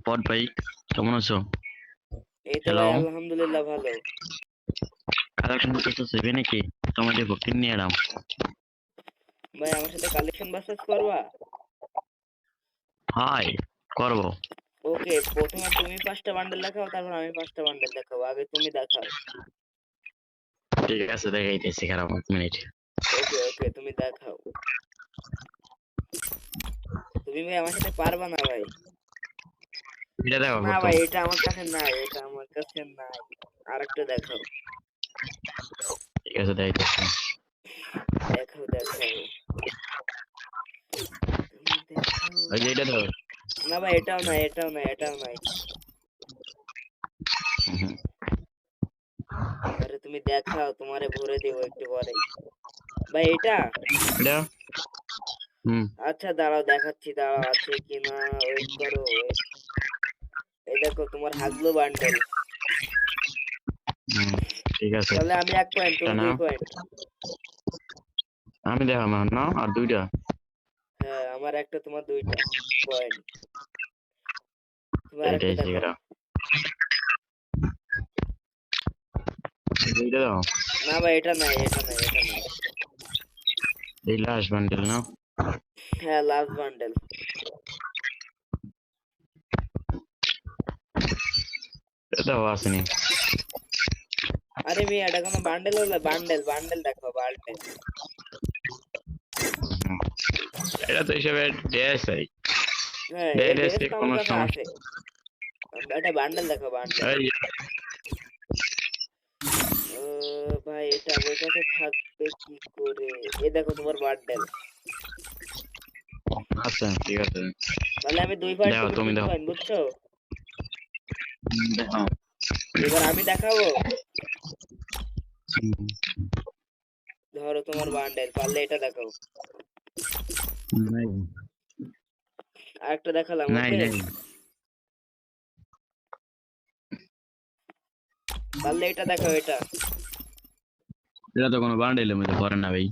পট ভাই, কেমন আছো? এই তো হ্যালো, ভাই আলহামদুলিল্লাহ ভালো। কালেকশন করতেছো নাকি? তোমাদের বুকিং নিয়ে এলাম। ভাই আমার সাথে কালেকশন বাসেস করবা? হাই, করবো। ওকে, প্রথমে তুমি 5টা বান্ডেল দেখাও, তারপর আমি 5টা বান্ডেল দেখাবো। আগে তুমি দেখাও। ঠিক আছে, দেখাইতেছি, খারাপ 1 মিনিট। ওকে ওকে, তুমি দেখাও। তুমি ভাই আমার সাথে পারবা না ভাই। এটা দেখো না কত। ভাই, এটা আমার কাছে নাই, এটা আমার কাছে নাই। আরেকটা দেখাও। ঠিক আছে, দেখাইতেছি। দেখাও দেখাও, তুমি দেখাও। ওই যে এটা দেখো। না ভাই, এটাও নাই, এটাও নাই, এটাও নাই। হুম, আরে তুমি দেখাও, তোমারে ভরে দেবো একটু পরেই। ভাই এটা? এটা হুম আচ্ছা দাঁড়াও, দেখাচ্ছি, দাঁড়াও আছে কিনা, ওয়েট করো wait। এই দেখো তোমার হাগলু বান্ডেল। হুম, ঠিক আছে। তাহলে আমি 1 পয়েন্ট, এটা তুমি না, 2 পয়েন্ট। আমি দেখাম এখন না, আর দুইটা। হ্যাঁ, আমার একটা, তোমার 2টা পয়েন্ট। তুমি আরেকটা দেখাইতেছি দেখাও। এটা। এইটা দাও। না ভাই, এটা নাই, এটা নাই, এটা নাই। এই লাস্ট বান্ডেল না? হ্যাঁ, লাস্ট বান্ডেল। এটাও আসেনি। আরে মেয়ে, এটা কোনো বান্ডেল হলো? বান্ডেল বান্ডেল দেখো, বান্ডেল। হুম, এটা তো হিসেবে ডেসাই। হ্যাঁ, এই ড্রেস ডেসাই তো আমার কোনো কাছে সমস্যা। আছে। এটা বান্ডেল দেখো, বান্ডেল। এই ভাই এটা আমার কাছে থাকবে কি করে? এই দেখো তোমার বান্ডেল। আচ্ছা, ঠিক আছে। তাহলে আমি 2 পয়েন্ট, দেখো, তুমি তুমি 3 দেখো। পয়েন্ট, বুঝছো? দেখো। এবার আমি দেখাবো। হুম, ধরো তোমার বান্ডেল, পারলে এটা দেখাও। নাই আরেকটা দেখালাম, নাই ওকে? নাই। পারলে এটা দেখাও, এটা। এটা তো কোনো বান্ডেলের মধ্যে পড়ে না ভাই।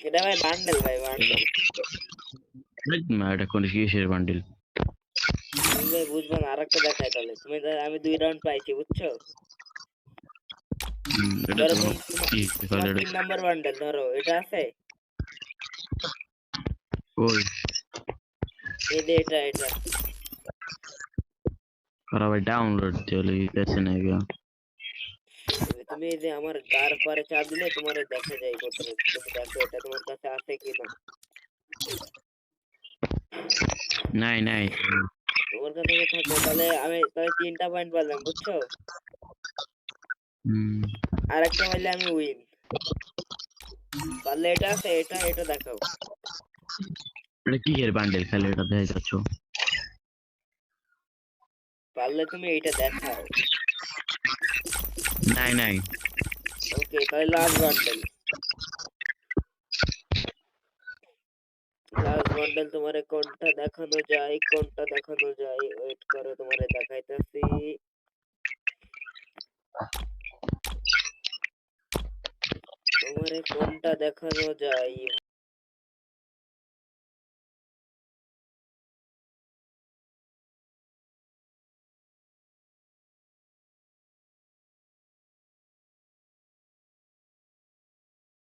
এটা ভাই বান্ডেল, ভাই বান্ডেল। না, এটা কোন কিসের বান্ডেল? তুমি ভাই বুঝবে না, আরেকটা দেখাই তাহলে। আমি 2 রাউন্ড পাইছি, বুঝছো? এটা ধরো তো কোনো কি তোমার তাহলে এটা? 3 নাম্বার বান্ডেল, ধরো এটা আছে। ওই এই যে এটা, এটা। করা ভাই, ডাউনলোড চলে গেছে না গো। তুমি এই যে আমার গার পারে চাপ দিলে তোমার দেখা যায় কোথায়। তুমি দেখো এটা তোমার কাছে আছে কিনা। নাই নাই। তোমার কাছে যে থাকবে, তাহলে আমি তাহলে 3টা পয়েন্ট পেলাম, বুঝছো? হুম, আর একটা পাইলে আমি উইন। পারলে এটা আছে, এটা এটা দেখাও। এটা কিসের বান্ডেল খালি এটা দেখে যাচ্ছ? পারলে তুমি এইটা দেখাও। নাই নাই। ওকে, তাহলে লাস্ট বান্ডেল। লাস্ট বান্ডেল তোমারে কোনটা দেখানো যায়, কোনটা দেখানো যায়, ওয়েট করো, তোমারে দেখাইতেছি। তোমারে কোনটা দেখানো যায়?